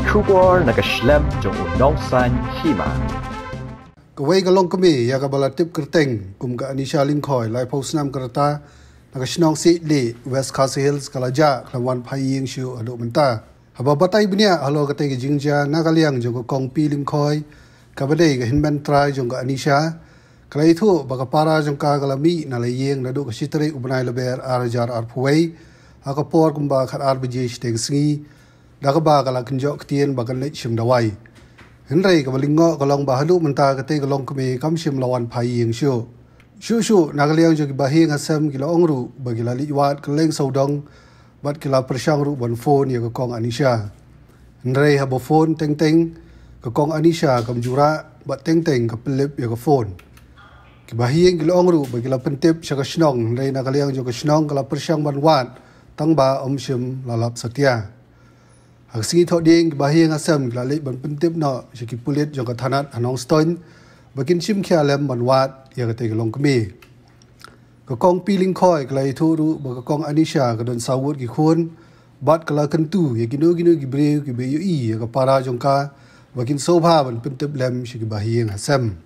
Kubor nakaslem jong Umdum Hima. Kawai ka Longkmie ya ka balatip kerteng kum ka Anisha Lingkoi lai pausnam kerta nakasnong Siejlieh West Castle Hills kalaja lawan Bahaïing shu adu menta haba batai bnia halo ka tegi jingja nakaliang jong ka kongpi Lingkoi ka badai ka hinban trai jong ka Anisha kalai thu baka para jong ka galami na layeng nadu ka sitri ubnai leber arajar arpuai aka por kumba khat arbije steng singi dakaba kala kinjok tien bakan lech shim dawai Henry ka balingo kalong bahalu menta ka te kalong kami kamshim lawan Bahaïing shu nakaliang jo ki Bahaïing Hasem kila ongru bagila liwat kaleng saudong bat kila persyang ru ban phone ya ka kong Anisha Henry habo phone teng ka kong Anisha kam jura bat teng ka pelip ya ka phone ki Bahaïing kila ongru bagila pentip sya ka snong Henry nakaliang jo ka snong kala persyang ban wat tang ba omshim lalap satya Haksi thọ ding Bahaïing Hasem la le ban pentip no shiki pulit jong ka thanat anong ston bakin chim khia lem ban wat ya ka te Longkmie ka kong pi Lingkoi klai thu ru ba ka kong Anisha ka don sawut ki khun bat kala kentu ya ginu ki breu ki be yu i ya ka para jong ka bakin sobha ban pentip lem shiki Bahaïing Hasem